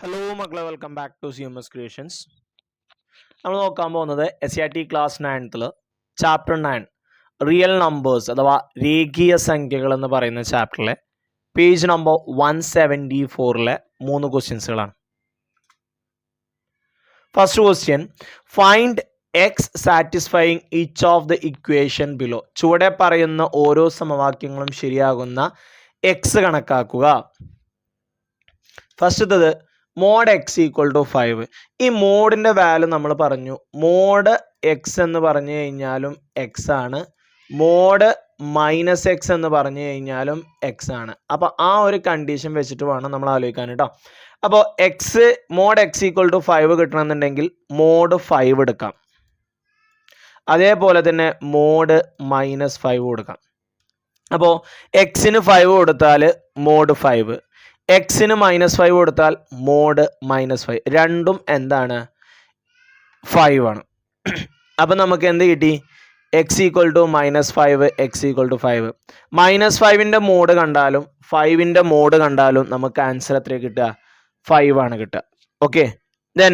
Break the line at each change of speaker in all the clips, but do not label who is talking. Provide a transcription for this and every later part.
Hello മക്കളെ, welcome back to CMS creations. നമ്മൾ നോക്കാൻ പോകുന്നത് SCRT ക്ലാസ് 9ൽ ചാപ്റ്റർ 9 റിയൽ നമ്പേഴ്സ് അഥവാ രേഖീയ സംഖ്യകൾ എന്ന് പറയുന്ന ചാപ്റ്ററിലെ പേജ് നമ്പർ 174 3 ക്വസ്റ്റ്യൻസുകളാണ്. First question, find x satisfying each of the equation below. ചുവടെ പറയുന്ന ഓരോ സമവാക്യങ്ങളും ശരിയാകുന്ന എക്സ് കണക്കാക്കുക. ഫസ്റ്റത്തത് മോഡ് എക്സ് ഈക്വൽ ടു 5. ഈ മോഡിൻ്റെ വാല്യൂ നമ്മൾ പറഞ്ഞു. മോഡ് എക്സ് എന്ന് പറഞ്ഞു കഴിഞ്ഞാലും എക്സ് ആണ്, മോഡ് മൈനസ് എക്സ് എന്ന് പറഞ്ഞു കഴിഞ്ഞാലും എക്സ് ആണ്. അപ്പോൾ ആ ഒരു കണ്ടീഷൻ വെച്ചിട്ട് വേണം നമ്മൾ ആലോചിക്കാൻ കേട്ടോ. അപ്പോൾ x mod x equal to 5 കിട്ടണമെന്നുണ്ടെങ്കിൽ മോഡ് 5 എടുക്കാം, അതേപോലെ തന്നെ മോഡ് മൈനസ് 5 കൊടുക്കാം. അപ്പോൾ എക്സിന് 5 കൊടുത്താൽ മോഡ് 5, എക്സിന് -5 കൊടുത്താൽ മോഡ് -5, രണ്ടും എന്താണ്? 5 ആണ്. അപ്പം നമുക്ക് എന്ത് കിട്ടി? X equal to -5, x equal to 5. -5ൻ്റെ മോഡ് കണ്ടാലും 5ൻ്റെ മോഡ് കണ്ടാലും നമുക്ക് ആൻസർ എത്ര കിട്ടുക? 5 ആണ് കിട്ടുക. ഓക്കെ, ദെൻ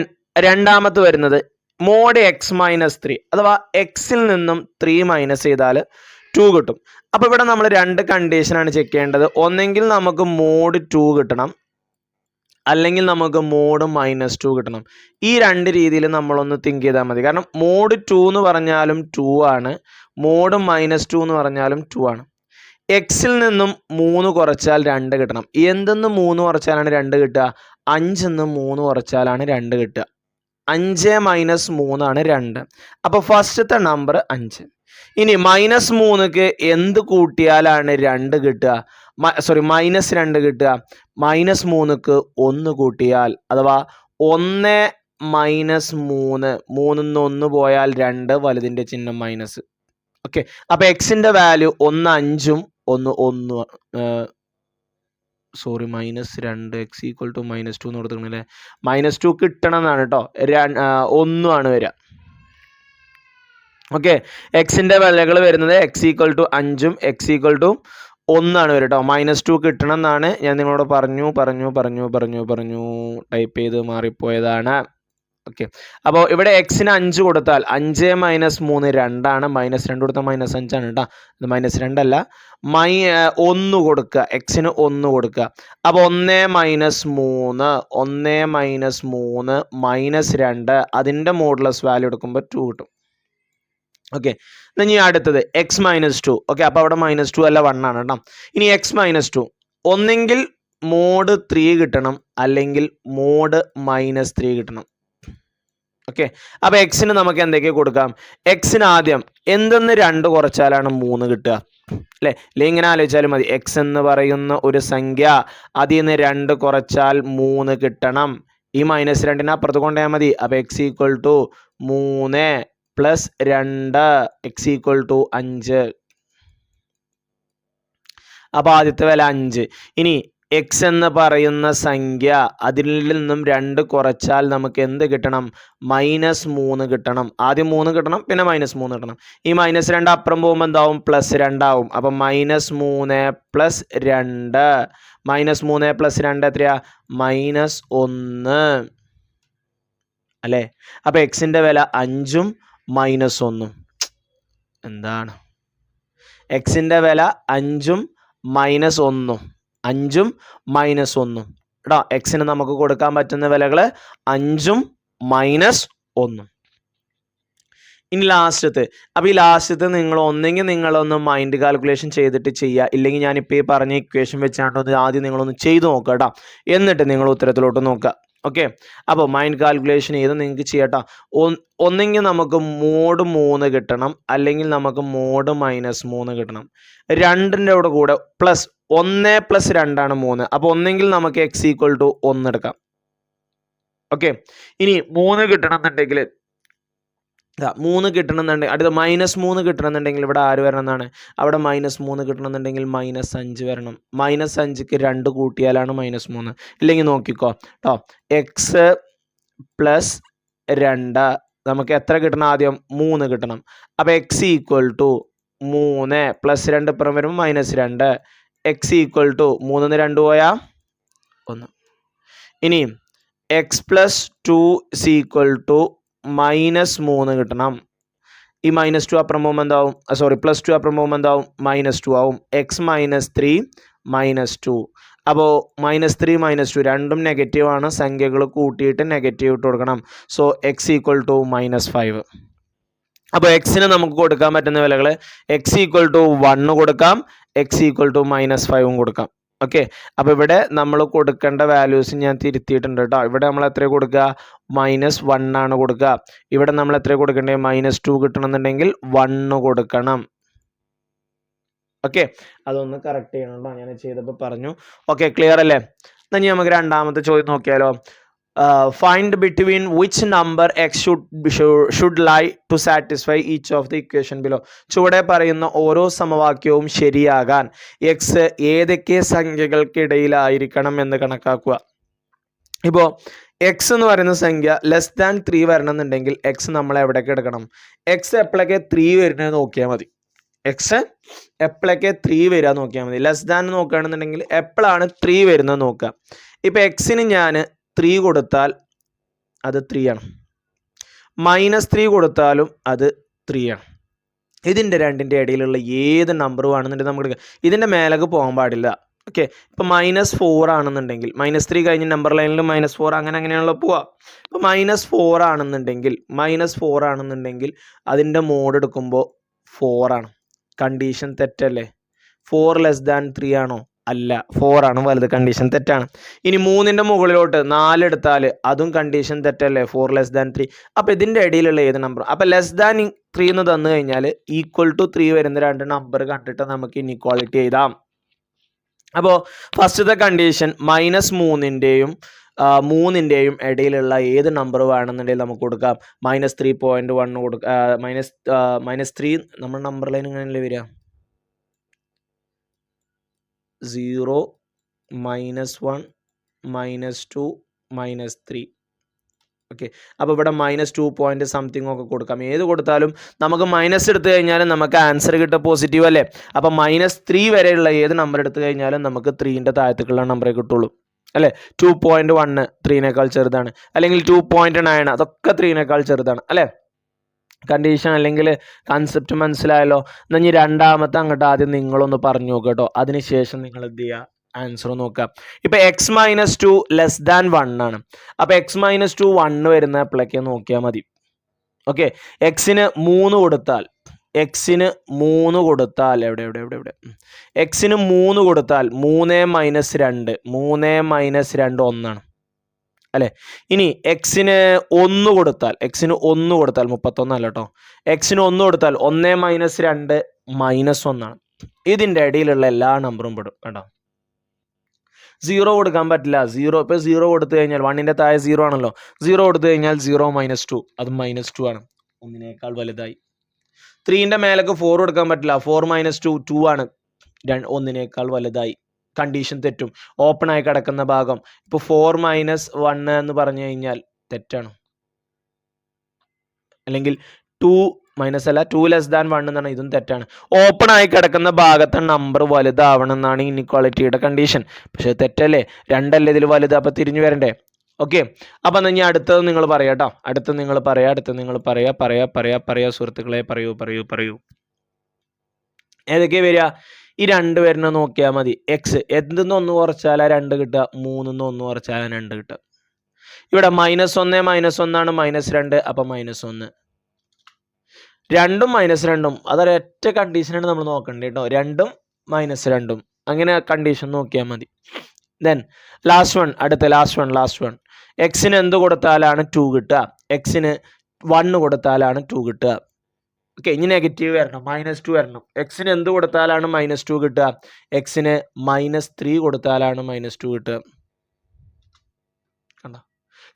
രണ്ടാമത്തെ വരുന്നത് മോഡ് എക്സ് -3 അഥവാ എക്സിൽ നിന്നും 3 മൈനസ് ചെയ്താൽ 2 കിട്ടും. അപ്പോൾ ഇവിടെ നമ്മൾ രണ്ട് കണ്ടീഷനാണ് ചെക്ക് ചെയ്യേണ്ടത്. ഒന്നെങ്കിൽ നമുക്ക് മോഡ് 2 കിട്ടണം, അല്ലെങ്കിൽ നമുക്ക് മോഡ് -2 കിട്ടണം. ഈ രണ്ട് രീതിയിൽ നമ്മളൊന്ന് തിങ്ക് ചെയ്താൽ മതി. കാരണം മോഡ് 2 എന്ന് പറഞ്ഞാലും 2 ആണ്, മോഡ് -2 എന്ന് പറഞ്ഞാലും 2 ആണ്. എക്സിൽ നിന്നും 3 കുറച്ചാൽ 2 കിട്ടണം. എന്തെന്ന് 3 കുറച്ചാലാണ് 2 കിട്ടുക? 5 എന്ന് 3 കുറച്ചാലാണ് 2 കിട്ടുക. 5 - 3 ആണ് 2. അപ്പോൾ ഫസ്റ്റത്തെ നമ്പർ 5. ഇനി -3ക്ക് എന്ത് കൂട്ടിയാലാണ് 2 കിട്ടുക? -2 കിട്ടുക. -3ക്ക് 1 കൂട്ടിയാൽ, അഥവാ 1 - 3, 3ന്ന് 1 പോയാൽ 2, വലുതിൻ്റെ ചിഹ്നം മൈനസ്. ഓക്കെ, അപ്പോൾ എക്സിൻ്റെ വാല്യൂ 1 5ഉം 1 1 -2 എക്സ് ഈക്വൽ ടു -2 എന്ന് കൊടുത്തിട്ടുണ്ടല്ലേ. -2 കിട്ടണം എന്നാണ് കേട്ടോ, 1 ആണ് വരിക. ഓക്കെ, എക്സിൻ്റെ വിലകൾ വരുന്നത് എക്സ് ഈക്വൽ ടു 5ഉം എക്സ് ഈക്വൽ ടു 1 ആണ് വരും കേട്ടോ. -2 കിട്ടണം എന്നാണ് ഞാൻ നിങ്ങളോട് പറഞ്ഞു ടൈപ്പ് ചെയ്ത് മാറിപ്പോയതാണ്. ഓക്കെ, അപ്പോൾ ഇവിടെ എക്സിന് 5 കൊടുത്താൽ 5 - 3 2 ആണ്, -2 കൊടുത്താൽ -5 ആണ് കേട്ടോ. ഇത് -2 അല്ല, 1 കൊടുക്കുക, എക്സിന് 1 കൊടുക്കുക. അപ്പോൾ 1 - 3 -2 അതിൻ്റെ മോഡുലസ് വാല്യൂ എടുക്കുമ്പോൾ 2 കിട്ടും. ഓക്കെ, ഇനി അടുത്തത് എക്സ് -2. ഓക്കെ, അപ്പോൾ അവിടെ -2 അല്ല 1 ആണ് കേട്ടോ. ഇനി എക്സ് -2 ഒന്നെങ്കിൽ മോഡ് 3 കിട്ടണം, അല്ലെങ്കിൽ മോഡ് -3 കിട്ടണം. ഓക്കെ, അപ്പോൾ എക്സിന് നമുക്ക് എന്തൊക്കെ കൊടുക്കാം? എക്സിന് ആദ്യം എന്തെന്ന് 2 കുറച്ചാലാണ് 3 കിട്ടുക അല്ലേ? ഇങ്ങനെ ആലോചിച്ചാലും മതി. എക്സ് എന്ന് പറയുന്ന ഒരു സംഖ്യ, അതിൽ നിന്ന് 2 കുറച്ചാൽ 3 കിട്ടണം. ഈ -2നെ അപ്പുറത്ത് കൊണ്ടുപോയാൽ മതി. അപ്പോൾ x equal to 3 + 2 x equal to 5. അപ്പോൾ ആദ്യത്തെ വില 5. ഇനി എക്സ് എന്ന് പറയുന്ന സംഖ്യ, അതിൽ നിന്നും 2 കുറച്ചാൽ നമുക്ക് എന്ത് കിട്ടണം? -3 കിട്ടണം. ആദ്യം 3 കിട്ടണം, പിന്നെ -3 കിട്ടണം. ഈ -2 അപ്പുറം പോകുമ്പോൾ എന്താവും? +2 ആവും. അപ്പം -3 + 2, -3 + 2 എത്രയാ? -1 അല്ലേ? അപ്പോൾ എക്സിൻ്റെ വില 5ഉം -1. എന്താണ്? എക്സിൻ്റെ വില 5ഉം -1, 5ഉം -1 കേട്ടോ. എക്സിന് നമുക്ക് കൊടുക്കാൻ പറ്റുന്ന വിലകൾ 5ഉം -1. ഇനി ലാസ്റ്റത്തെ. അപ്പോൾ ഈ ലാസ്റ്റത്തെ നിങ്ങൾ ഒന്നെങ്കിൽ നിങ്ങളൊന്ന് മൈൻഡ് കാൽക്കുലേഷൻ ചെയ്തിട്ട് ചെയ്യുക, ഇല്ലെങ്കിൽ ഞാനിപ്പോൾ ഈ പറഞ്ഞ ഇക്വേഷൻ വെച്ചാണ്ടോ ആദ്യം നിങ്ങളൊന്ന് ചെയ്ത് നോക്കുക കേട്ടോ. എന്നിട്ട് നിങ്ങൾ ഉത്തരത്തിലോട്ട് നോക്കുക. ഓക്കെ, അപ്പോൾ മൈൻഡ് കാൽക്കുലേഷൻ ചെയ്ത് നിങ്ങൾക്ക് ചെയ്യട്ടോ. ഒന്നെങ്കിൽ നമുക്ക് മോഡ് 3 കിട്ടണം, അല്ലെങ്കിൽ നമുക്ക് മോഡ് -3 കിട്ടണം. 2ൻ്റെ കൂടെ പ്ലസ് 1 + 2 ആണ് 3. അപ്പോൾ ഒന്നെങ്കിൽ നമുക്ക് എക്സ് ഈക്വൽ ടു 1 എടുക്കാം. ഓക്കെ, ഇനി 3 കിട്ടണമെന്നുണ്ടെങ്കിൽ 3 കിട്ടണമെന്നുണ്ടെങ്കിൽ അടുത്ത -3 കിട്ടണമെന്നുണ്ടെങ്കിൽ ഇവിടെ ആര് വരണം എന്നാണ്? അവിടെ -3 കിട്ടണമെന്നുണ്ടെങ്കിൽ -5 വരണം. -5ക്ക് 2 കൂട്ടിയാലാണ് -3. ഇല്ലെങ്കിൽ നോക്കിക്കോ കേട്ടോ, എക്സ് + 2 നമുക്ക് എത്ര കിട്ടണം? ആദ്യം 3 കിട്ടണം. അപ്പോൾ എക്സ് ഈക്വൽ ടു 3 + 2 ഇപ്പുറം വരുമ്പോൾ -2, എക്സ് ഈക്വൽ ടു 3ന്ന് 2 പോയാൽ 1. ഇനി x plus 2 is equal to -3 കിട്ടണം. ഈ -2 അപ്പുറം പോകുമ്പോൾ എന്താവും, +2 അപ്പുറം പോകുമ്പോൾ എന്താവും, -2 ആവും. എക്സ് -3 -2. അപ്പോൾ -3 -2 രണ്ടും നെഗറ്റീവ് ആണ്. സംഖ്യകൾ കൂട്ടിയിട്ട് നെഗറ്റീവ് ഇട്ട് കൊടുക്കണം. So x equal to -5. അപ്പോൾ എക്സിന് നമുക്ക് കൊടുക്കാൻ പറ്റുന്ന വിലകൾ എക്സ് ഈക്വൽ ടു 1 കൊടുക്കാം, എക്സ് ഈക്വൽ ടു -5 കൊടുക്കാം. ഓക്കെ, അപ്പോൾ ഇവിടെ നമ്മൾ കൊടുക്കേണ്ട വാല്യൂസ് ഞാൻ തിരുത്തിയിട്ടുണ്ട് കേട്ടോ. ഇവിടെ നമ്മൾ എത്ര കൊടുക്കുക, -1 ആണ് കൊടുക്കുക. ഇവിടെ നമ്മൾ എത്ര കൊടുക്കേണ്ടത്, -2 കിട്ടണമെന്നുണ്ടെങ്കിൽ 1 കൊടുക്കണം. ഓക്കെ, അതൊന്ന് കറക്റ്റ് ചെയ്യണം കേട്ടോ, ഞാൻ ചെയ്തപ്പോൾ പറഞ്ഞു. ഓക്കെ, ക്ലിയർ അല്ലേ? എന്നാൽ നമുക്ക് രണ്ടാമത്തെ ചോദ്യം നോക്കിയാലോ. Find between which number x should lie to satisfy each of the equation below. ചുവടെ പറയുന്ന ഓരോ സമവാക്യവും ശരിയാകാൻ എക്സ് ഏതൊക്കെ സംഖ്യകൾക്കിടയിലായിരിക്കണം എന്ന് കണക്കാക്കുക. ഇപ്പോൾ എക്സ് എന്ന് പറയുന്ന സംഖ്യ <3 വരണമെന്നുണ്ടെങ്കിൽ എക്സ് നമ്മൾ എവിടേക്ക് എടുക്കണം, എക്സ് എപ്പോഴൊക്കെ 3 വരുന്നത് നോക്കിയാൽ മതി. എക്സ് എപ്പോഴൊക്കെ 3 വരിക നോക്കിയാൽ മതി. < നോക്കുകയാണെന്നുണ്ടെങ്കിൽ എപ്പോഴാണ് 3 വരുന്നത് നോക്കുക. ഇപ്പോൾ എക്സിന് ഞാൻ 3 കൊടുത്താൽ അത് 3 ആണ്, -3 കൊടുത്താലും അത് 3 ആണ്. ഇതിൻ്റെ രണ്ടിൻ്റെ ഇടയിലുള്ള ഏത് നമ്പറും ആണെന്നുണ്ടെങ്കിൽ നമുക്ക് ഇതിൻ്റെ മേലേക്ക് പോകാൻ പാടില്ല. ഓക്കെ, ഇപ്പോൾ -4 ആണെന്നുണ്ടെങ്കിൽ -3 കഴിഞ്ഞ് നമ്പർ ലൈനിൽ -4 അങ്ങനെയാണല്ലോ പോവുക. ഇപ്പോൾ -4 ആണെന്നുണ്ടെങ്കിൽ അതിൻ്റെ മോഡ് എടുക്കുമ്പോൾ 4 ആണ്. കണ്ടീഷൻ തെറ്റല്ലേ? 4 <3 ആണോ? അല്ല, 4 ആണ് വലുത്. കണ്ടീഷൻ തെറ്റാണ്. ഇനി 3ൻ്റെ മുകളിലോട്ട് 4 എടുത്താൽ അതും കണ്ടീഷൻ തെറ്റല്ലേ? 4 <3. അപ്പോൾ ഇതിൻ്റെ ഇടയിലുള്ള ഏത് നമ്പർ, അപ്പോൾ <3 എന്ന് തന്നു കഴിഞ്ഞാൽ =3 വരുന്ന രണ്ട് നമ്പർ കണ്ടിട്ട് നമുക്ക് ഇൻഇക്വാളിറ്റി എഴുതാം. അപ്പോൾ ഫസ്റ്റത്തെ കണ്ടീഷൻ -3ൻ്റെയും 3ൻ്റെയും ഇടയിലുള്ള ഏത് നമ്പർ വേണമെന്നുണ്ടെങ്കിൽ നമുക്ക് കൊടുക്കാം. -3.1 കൊടുക്കുക. -3 നമ്മുടെ നമ്പർ ലൈൻ ഇങ്ങനെയല്ലേ വരിക, 0 -1 -2 -3. ഓക്കെ, അപ്പോൾ ഇവിടെ -2 പോയിന്റ് സംതിങ് ഒക്കെ കൊടുക്കാം. ഏത് കൊടുത്താലും നമുക്ക് മൈനസ് എടുത്തു കഴിഞ്ഞാലും നമുക്ക് ആൻസർ കിട്ടുക പോസിറ്റീവ് അല്ലേ? അപ്പോൾ -3 വരെയുള്ള ഏത് നമ്പർ എടുത്തു കഴിഞ്ഞാലും നമുക്ക് 3ൻ്റെ താഴത്തേക്കുള്ള നമ്പറേ കിട്ടുള്ളൂ അല്ലേ? 2.1 3നേക്കാൾ ചെറുതാണ്, അല്ലെങ്കിൽ 2.9 അതൊക്കെ 3നേക്കാൾ ചെറുതാണ് അല്ലേ? കണ്ടീഷൻ അല്ലെങ്കിൽ കൺസെപ്റ്റ് മനസ്സിലായല്ലോ? എന്നാൽ ഇനി രണ്ടാമത്തെ അങ്ങോട്ട് ആദ്യം നിങ്ങളൊന്ന് പറഞ്ഞു നോക്കുക കേട്ടോ. അതിനുശേഷം നിങ്ങൾ എന്ത് ചെയ്യുക, ആൻസർ നോക്കുക. ഇപ്പോൾ എക്സ് -2 <1 ആണ്. അപ്പോൾ എക്സ് -2 1 വരുന്ന എപ്പോഴൊക്കെ നോക്കിയാൽ മതി. ഓക്കെ, എക്സിന് 3 കൊടുത്താൽ എക്സിന് 3 കൊടുത്താൽ എക്സിന് 3 കൊടുത്താൽ 3 - 2 3 - 2 1 അല്ലേ? ഇനി എക്സിന് 1 കൊടുത്താൽ 31 അല്ല കേട്ടോ. എക്സിന് 1 കൊടുത്താൽ 1 - 2 -1 ഇതിൻ്റെ ഇടയിലുള്ള എല്ലാ നമ്പറും പെടും കേട്ടോ. 0 കൊടുക്കാൻ പറ്റില്ല. 0 ഇപ്പോൾ 0 കൊടുത്തു കഴിഞ്ഞാൽ 1ൻ്റെ താഴെ 0 ആണല്ലോ. 0 കൊടുത്തു കഴിഞ്ഞാൽ 0 - 2 അത് -2 ആണ്, 1നേക്കാൾ വലുതായി. 3ൻ്റെ മേലേക്ക് 4 കൊടുക്കാൻ പറ്റില്ല. 4 - 2 2 ആണ്, 1നേക്കാൾ വലുതായി. കണ്ടീഷൻ തെറ്റും. ഓപ്പൺ ആയി കിടക്കുന്ന ഭാഗം ഇപ്പോൾ 4 - 1 എന്ന് പറഞ്ഞു കഴിഞ്ഞാൽ തെറ്റാണ്. അല്ലെങ്കിൽ 2 -2 എന്നാണ്, ഇതും തെറ്റാണ്. ഓപ്പൺ ആയി കിടക്കുന്ന ഭാഗത്തെ നമ്പർ വലുതാവണം എന്നാണ് ഇൻഇക്വാളിറ്റിയുടെ കണ്ടീഷൻ. പക്ഷേ തെറ്റല്ലേ? 2 അല്ലേ ഇതിൽ വലുത്, അപ്പോൾ തിരിഞ്ഞു വരണ്ടേ? ഓക്കെ, അപ്പം എന്നാൽ ഇനി അടുത്തത് നിങ്ങൾ പറയാം കേട്ടോ. അടുത്ത് നിങ്ങൾ പറയാ സുഹൃത്തുക്കളെ, പറയൂ. ഏതൊക്കെ വരിക? ഈ 2 വരുന്ന നോക്കിയാൽ മതി. എക്സ് എന്തെന്ന് 1 കുറച്ചാൽ 2 കിട്ടുക, 3 1 കുറച്ചാൽ 2 കിട്ടുക. ഇവിടെ -1 -1 ആണ്, -2 അപ്പം -1. 2ഉം -2ഉം അതൊരൊറ്റ കണ്ടീഷനാണ് നമ്മൾ നോക്കേണ്ടത് കേട്ടോ. 2ഉം -2ഉം അങ്ങനെ കണ്ടീഷൻ നോക്കിയാൽ മതി. ദെൻ ലാസ്റ്റ് വൺ എക്സിന് എന്ത് കൊടുത്താലാണ് 2 കിട്ടുക? എക്സിന് 1 കൊടുത്താലാണ് 2 കിട്ടുക. ഓക്കെ, ഇനി നെഗറ്റീവ് വരണം, -2 വരണം. എക്സിന് എന്ത് കൊടുത്താലാണ് -2 കിട്ടുക? എക്സിന് -3 കൊടുത്താലാണ് -2 കിട്ടുക. കണ്ടോ?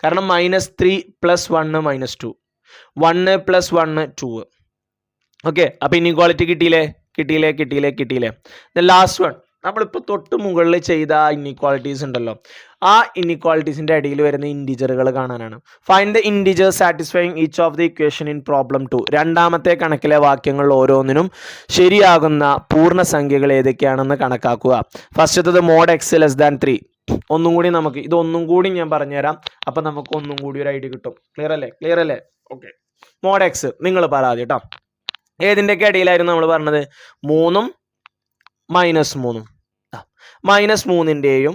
കാരണം -3 + 1 -2, 1 + 1 2. ഓക്കെ, അപ്പോൾ ഇൻഇക്വാളിറ്റി കിട്ടിയില്ലേ? ലാസ്റ്റ് വൺ നമ്മളിപ്പോൾ തൊട്ട് മുകളിൽ ചെയ്ത ഇൻഇക്വാളിറ്റീസ് ഉണ്ടല്ലോ, ആ ഇൻഇക്വാളിറ്റീസിൻ്റെ ഇടയിൽ വരുന്ന ഇൻഡിജറുകൾ കാണാനാണ്. Find the integer satisfying each of the equation in problem 2. രണ്ടാമത്തെ കണക്കിലെ വാക്യങ്ങൾ ഓരോന്നിനും ശരിയാകുന്ന പൂർണ്ണസംഖ്യകൾ ഏതൊക്കെയാണെന്ന് കണക്കാക്കുക. ഫസ്റ്റത്തത് mod x <3. ഒന്നും കൂടി നമുക്ക് ഇതൊന്നും കൂടി ഞാൻ പറഞ്ഞുതരാം. അപ്പം നമുക്ക് ഒന്നും കൂടി ഒരു ഐഡിയ കിട്ടും. ക്ലിയർ അല്ലേ? ഓക്കെ. മോഡ് എക്സ് നിങ്ങൾ പറയാതെ കേട്ടോ. ഏതിൻ്റെയൊക്കെ ഇടയിലായിരുന്നു നമ്മൾ പറഞ്ഞത്? 3ഉം -3ഉം. -3ൻ്റെയും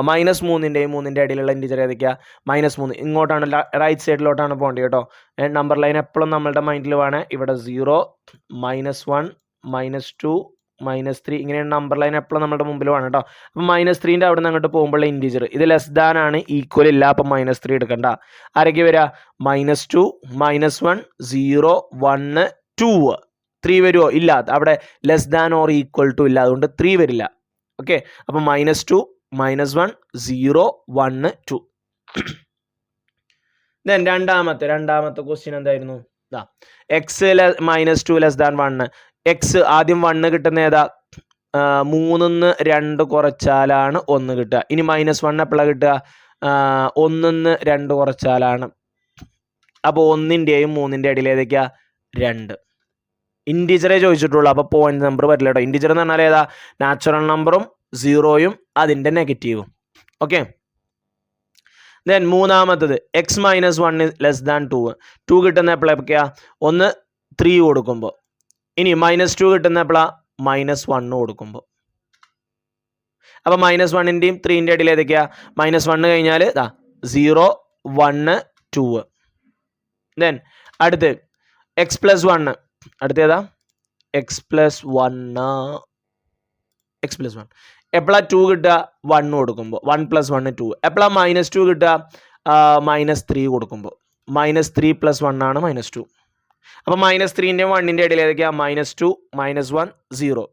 -3ൻ്റെയും ഇടയിലുള്ള ഇൻറ്റിജർ ഏതൊക്കെയാണ്? -3 ഇങ്ങോട്ടാണ്, റൈറ്റ് സൈഡിലോട്ടാണ് പോകേണ്ടത് കേട്ടോ. നമ്പർ ലൈൻ എപ്പോഴും നമ്മളുടെ മൈൻഡിൽ വേണേ. ഇവിടെ 0, -1, -2, -3 ഇങ്ങനെയാണ് നമ്പർ ലൈൻ എപ്പോഴും നമ്മുടെ മുമ്പിൽ വേണം കേട്ടോ. അപ്പം -3ൻ്റെ അവിടെ നിന്ന് അങ്ങോട്ട് പോകുമ്പോഴുള്ള ഇൻറ്റിജർ ഇത് ലെസ് ദാൻ ആണ്, ഈക്വൽ ഇല്ല. അപ്പം -3 എടുക്കണ്ട. ആരൊക്കെ വരിക? -2, -1, 0, 1, 2. 3 വരുമോ? ഇല്ല, അവിടെ less than or equal to ഇല്ല, അതുകൊണ്ട് 3 വരില്ല. ഓക്കെ. അപ്പം -2, -1, 0, 1, 2. ദെൻ രണ്ടാമത്തെ ക്വസ്റ്റ്യൻ എന്തായിരുന്നു? X -2 less than 1. എക്സ് ആദ്യം 1 കിട്ടുന്ന ഏതാ? 3-ന്ന് 2 കുറച്ചാലാണ് 1 കിട്ടുക. ഇനി -1 എപ്പോഴാണ് കിട്ടുക? 1-ന്ന് 2 കുറച്ചാലാണ്. അപ്പോൾ 1ൻ്റെയും 3ൻ്റെ ഇടയിൽ ഏതൊക്കെയാ? 2. ഇൻറ്റിജറേ ചോദിച്ചിട്ടുള്ളൂ. അപ്പോൾ പോയിന്റ് നമ്പർ പറ്റില്ല കേട്ടോ. ഇൻറ്റിജർ എന്ന് പറഞ്ഞാൽ ഏതാ? നാച്ചുറൽ നമ്പറും 0യും അതിൻ്റെ നെഗറ്റീവും. ഓക്കെ. ദെൻ മൂന്നാമത്തത് x -1 ലെസ് ദാൻ 2. 2 കിട്ടുന്ന എപ്പോഴൊക്കെയാ? ഒന്ന് 3 കൊടുക്കുമ്പോൾ. ഇനി -2 കിട്ടുന്ന എപ്പോഴാ? -1 കൊടുക്കുമ്പോൾ. അപ്പോൾ -1ൻ്റെയും 3ൻ്റെ ഇടയിൽ ഏതൊക്കെയാ? -1 കഴിഞ്ഞാൽ 0, 1, 2. ദെൻ അടുത്ത് x+1. അടുത്തേതാ? x+1. എപ്പോഴാണ് 2 കിട്ടുക? 1 കൊടുക്കുമ്പോൾ. 1 + 1 2. എപ്പോഴാണ് -2 കിട്ടുക? -3 കൊടുക്കുമ്പോൾ. -3 + 1 ആണ് -2. അപ്പോൾ -3ൻ്റെയും 1ൻ്റെ ഇടയിൽ ഏതൊക്കെയാണ്? -2, -1, 0.